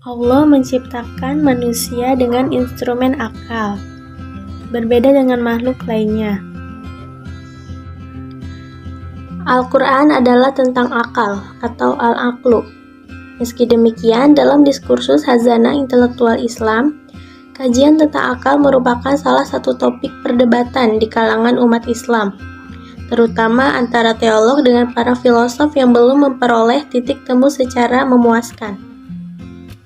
Allah menciptakan manusia dengan instrumen akal, berbeda dengan makhluk lainnya. Al-Quran adalah tentang akal atau al-aqlu. Meski demikian, dalam diskursus Khazanah Intelektual Islam, kajian tentang akal merupakan salah satu topik perdebatan di kalangan umat Islam, terutama antara teolog dengan para filosof yang belum memperoleh titik temu secara memuaskan.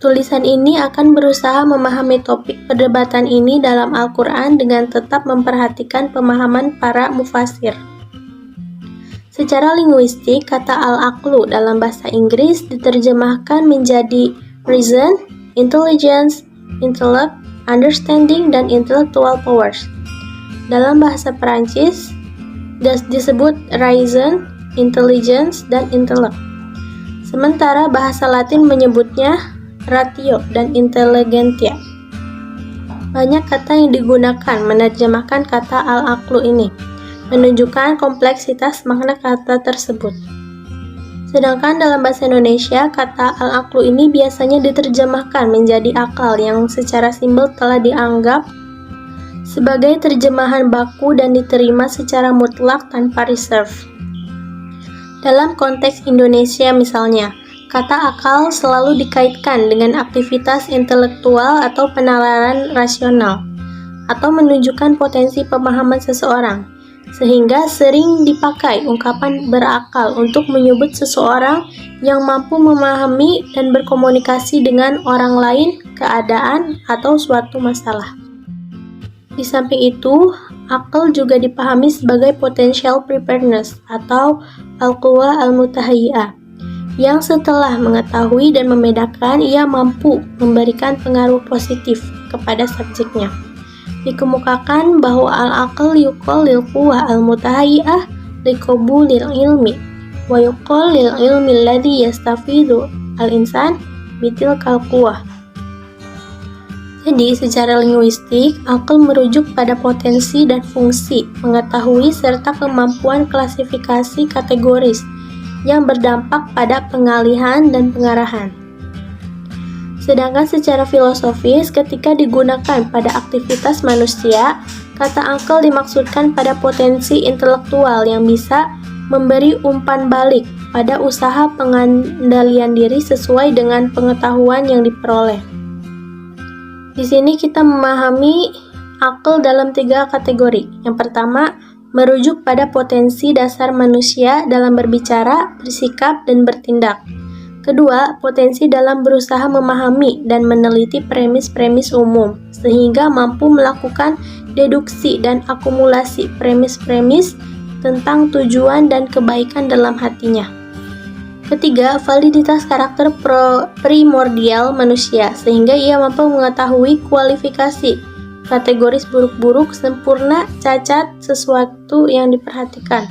Tulisan ini akan berusaha memahami topik perdebatan ini dalam Al-Quran dengan tetap memperhatikan pemahaman para mufasir. Secara linguistik, kata al-aqlu dalam bahasa Inggris diterjemahkan menjadi reason, intelligence, intellect, understanding, dan intellectual powers. Dalam bahasa Perancis disebut raison, intelligence, dan intellect. Sementara bahasa Latin menyebutnya ratio dan intelligentsia. Banyak kata yang digunakan menerjemahkan kata al-aqlu ini, menunjukkan kompleksitas makna kata tersebut. Sedangkan dalam bahasa Indonesia, kata al-aqlu ini biasanya diterjemahkan menjadi akal yang secara simbol telah dianggap sebagai terjemahan baku dan diterima secara mutlak tanpa reserve. Dalam konteks Indonesia misalnya, kata akal selalu dikaitkan dengan aktivitas intelektual atau penalaran rasional, atau menunjukkan potensi pemahaman seseorang, sehingga sering dipakai ungkapan berakal untuk menyebut seseorang yang mampu memahami dan berkomunikasi dengan orang lain, keadaan, atau suatu masalah. Di samping itu, akal juga dipahami sebagai potential preparedness atau al-quwa al-mutahayyiyah, yang setelah mengetahui dan membedakan, ia mampu memberikan pengaruh positif kepada subjeknya. Dikemukakan bahwa al-aql yuqal lil quwwah al-mutahayyiyah liqabulil ilmi wa yuqal lil ilmi alladhi yastafidu al-insan bitilkal quwwah. Jadi, secara linguistik, akal merujuk pada potensi dan fungsi, mengetahui serta kemampuan klasifikasi kategoris yang berdampak pada pengalihan dan pengarahan. Sedangkan secara filosofis, ketika digunakan pada aktivitas manusia, kata akal dimaksudkan pada potensi intelektual yang bisa memberi umpan balik pada usaha pengendalian diri sesuai dengan pengetahuan yang diperoleh. Di sini kita memahami akal dalam 3 kategori. Yang pertama, merujuk pada potensi dasar manusia dalam berbicara, bersikap, dan bertindak. Kedua, potensi dalam berusaha memahami dan meneliti premis-premis umum, sehingga mampu melakukan deduksi dan akumulasi premis-premis tentang tujuan dan kebaikan dalam hatinya. Ketiga, validitas karakter primordial manusia, sehingga ia mampu mengetahui kualifikasi kategoris buruk-buruk, sempurna, cacat, sesuatu yang diperhatikan.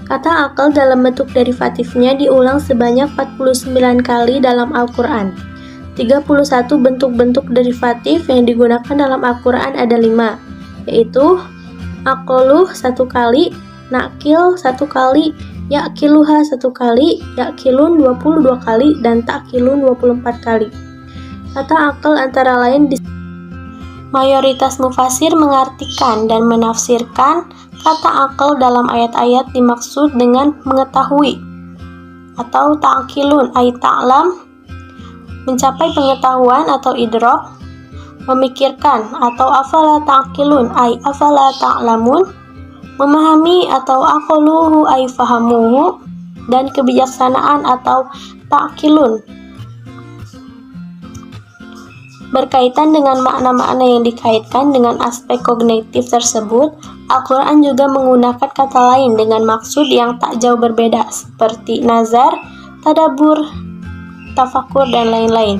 Kata akal dalam bentuk derivatifnya diulang sebanyak 49 kali dalam Al-Quran. 31 bentuk-bentuk derivatif yang digunakan dalam Al-Quran ada 5, yaitu aqluh 1 kali, nakil 1 kali, yakiluha 1 kali, yakilun 22 kali, dan takilun 24 kali. Kata akal antara lain mayoritas mufasir mengartikan dan menafsirkan kata akal dalam ayat-ayat dimaksud dengan mengetahui atau ta'kilun ay ta'lam, mencapai pengetahuan atau idrok, memikirkan atau afala ta'kilun ay afala ta'lamun, memahami atau aqluhu ay fahamuhu, dan kebijaksanaan atau ta'kilun. Berkaitan dengan makna-makna yang dikaitkan dengan aspek kognitif tersebut, Al-Quran juga menggunakan kata lain dengan maksud yang tak jauh berbeda, seperti nazar, tadabur, tafakur, dan lain-lain.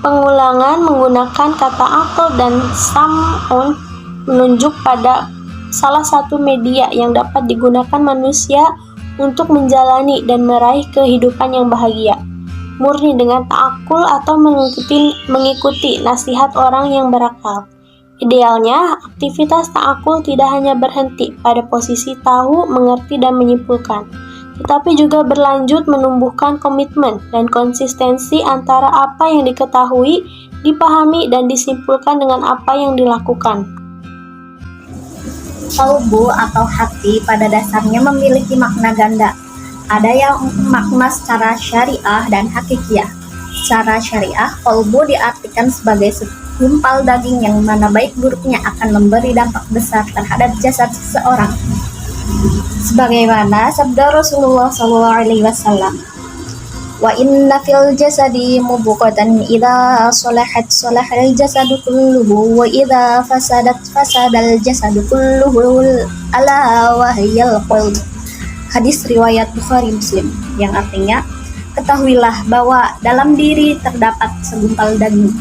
Pengulangan menggunakan kata akal dan sam'un menunjuk pada salah satu media yang dapat digunakan manusia untuk menjalani dan meraih kehidupan yang bahagia, murni dengan ta'akul atau mengikuti nasihat orang yang berakal. Idealnya, aktivitas ta'akul tidak hanya berhenti pada posisi tahu, mengerti, dan menyimpulkan, tetapi juga berlanjut menumbuhkan komitmen dan konsistensi antara apa yang diketahui, dipahami, dan disimpulkan dengan apa yang dilakukan. Qalbu atau hati pada dasarnya memiliki makna ganda. Ada yang makna secara syariah dan hakikiyah. Secara syariah, qalbu diartikan sebagai segumpal daging yang mana baik buruknya akan memberi dampak besar terhadap jasad seseorang. Sebagaimana sabda Rasulullah SAW, wa inna fil jasadi mudghatan idza salahat salahal jasadu kulluhu wa idza fasadat fasadal jasadu kulluhu ala wa hiyal qalb. Hadis riwayat Bukhari Muslim, yang artinya, ketahuilah bahwa dalam diri terdapat segumpal daging.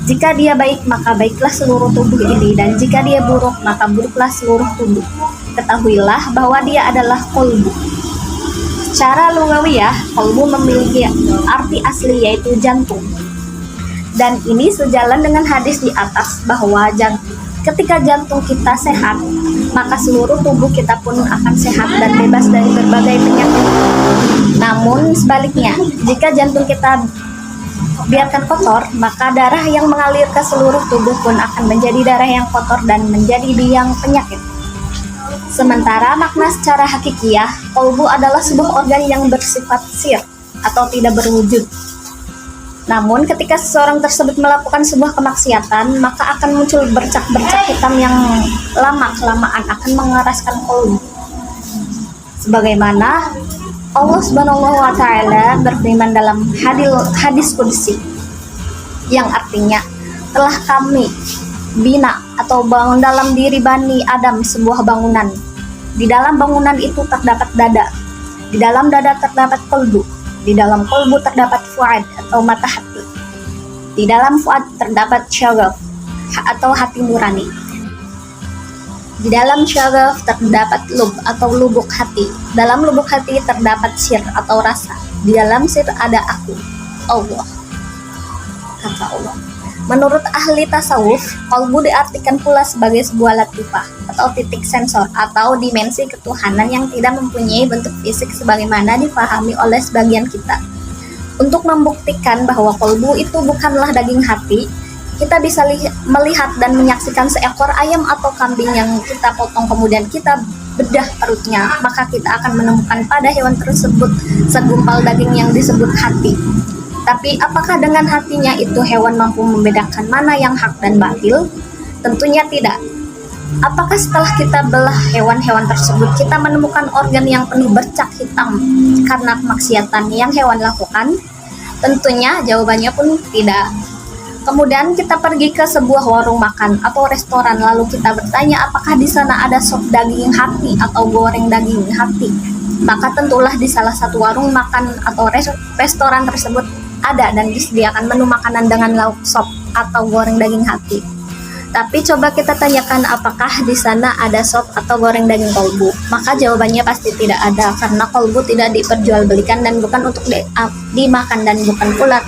Jika dia baik, maka baiklah seluruh tubuh ini, dan jika dia buruk, maka buruklah seluruh tubuh. Ketahuilah bahwa dia adalah qalbu. Secara lugawiyah, qalbu memiliki arti asli yaitu jantung. Dan ini sejalan dengan hadis di atas bahwa ketika jantung kita sehat, maka seluruh tubuh kita pun akan sehat dan bebas dari berbagai penyakit. Namun sebaliknya, jika jantung kita biarkan kotor, maka darah yang mengalir ke seluruh tubuh pun akan menjadi darah yang kotor dan menjadi biang penyakit. Sementara makna secara hakikiyah, qalbu adalah sebuah organ yang bersifat sir atau tidak berwujud. Namun ketika seseorang tersebut melakukan sebuah kemaksiatan, maka akan muncul bercak-bercak hitam yang lama-kelamaan akan mengeraskan qalbu. Sebagaimana Allah Subhanahu wa Ta'ala berfirman dalam hadis qudsi, yang artinya, telah kami bina atau bangun dalam diri Bani Adam sebuah bangunan. Di dalam bangunan itu terdapat dada, di dalam dada terdapat qalbu, di dalam qalbu terdapat fuad atau mata hati, di dalam fuad terdapat syagaf atau hati nurani, di dalam syagaf terdapat lub atau lubuk hati, dalam lubuk hati terdapat sir atau rasa, di dalam sir ada aku, Allah, kata Allah. Menurut ahli tasawuf, qalbu diartikan pula sebagai sebuah latifah atau titik sensor atau dimensi ketuhanan yang tidak mempunyai bentuk fisik sebagaimana dipahami oleh sebagian kita. Untuk membuktikan bahwa qalbu itu bukanlah daging hati, kita bisa melihat dan menyaksikan seekor ayam atau kambing yang kita potong kemudian kita bedah perutnya, maka kita akan menemukan pada hewan tersebut segumpal daging yang disebut hati. Tapi apakah dengan hatinya itu hewan mampu membedakan mana yang hak dan batil? Tentunya tidak. Apakah setelah kita belah hewan-hewan tersebut kita menemukan organ yang penuh bercak hitam karena kemaksiatan yang hewan lakukan? Tentunya jawabannya pun tidak. Kemudian kita pergi ke sebuah warung makan atau restoran, lalu kita bertanya apakah di sana ada sop daging hati atau goreng daging hati. Maka tentulah di salah satu warung makan atau restoran tersebut ada dan disediakan menu makanan dengan lauk sop atau goreng daging hati. Tapi coba kita tanyakan apakah di sana ada sop atau goreng daging qalbu, maka jawabannya pasti tidak ada, karena qalbu tidak diperjualbelikan dan bukan untuk dimakan dan bukan pula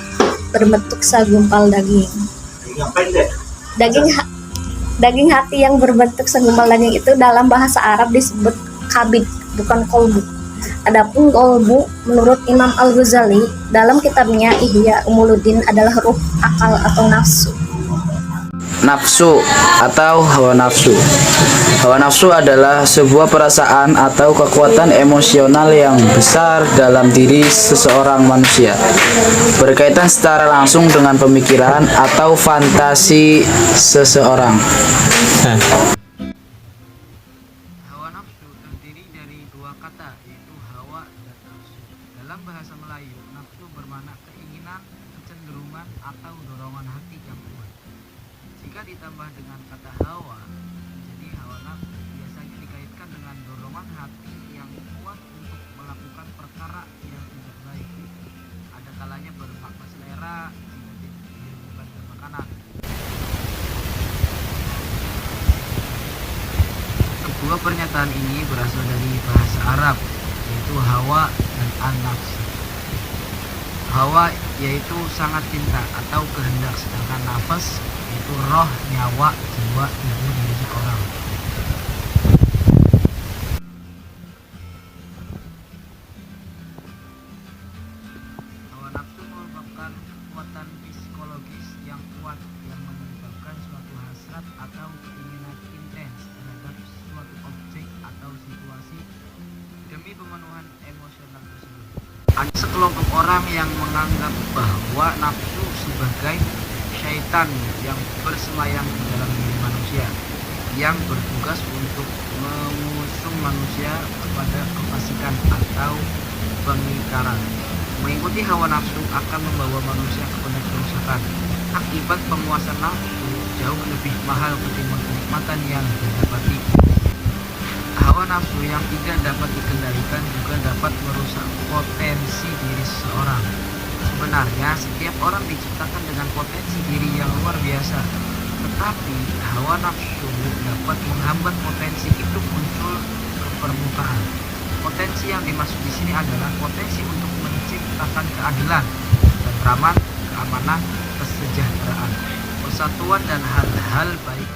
berbentuk segumpal daging. Daging hati yang berbentuk segumpal daging itu dalam bahasa Arab disebut kabid, bukan qalbu. Adapun qalbu menurut Imam Al-Ghazali dalam kitabnya Ihya Ulumuddin adalah ruh, akal atau nafsu. Nafsu atau hawa nafsu. Hawa nafsu adalah sebuah perasaan atau kekuatan emosional yang besar dalam diri seseorang manusia, berkaitan secara langsung dengan pemikiran atau fantasi seseorang. Hawa nafsu terdiri dari dua kata, yaitu hawa dan nafsu. Dalam bahasa Melayu, nafsu bermakna keinginan, kecenderungan, atau dorongan hati yang kuat. Jika ditambah dengan kata hawa, jadi hawa nafsu biasanya dikaitkan dengan dorongan hati yang kuat untuk melakukan perkara yang tidak baik. Ada kalanya bermakna selera jika dihubungkan dengan makanan. Kedua pernyataan ini berasal dari bahasa Arab, yaitu hawa dan an-nafs. Hawa yaitu sangat cinta atau kehendak, sedangkan nafas yaitu roh, nyawa, jiwa, tubuh dari seorang. demi pemenuhan emosional tersebut. Ada sekelompok orang yang menganggap bahwa nafsu sebagai syaitan yang bersemayam di dalam diri manusia, yang bertugas untuk mengusung manusia kepada kefasikan atau pengingkaran. Mengikuti hawa nafsu akan membawa manusia kepada kerusakan. Akibat pemuasan nafsu jauh lebih mahal ketimbang kenikmatan yang didapati. Hawa nafsu yang tidak dapat dikendalikan juga dapat merusak potensi diri seseorang. Sebenarnya setiap orang diciptakan dengan potensi diri yang luar biasa, tetapi hawa nafsu dapat menghambat potensi itu muncul ke permukaan. Potensi yang dimaksud di sini adalah potensi untuk menciptakan keadilan, ketentraman, keamanan, kesejahteraan, persatuan dan hal-hal baik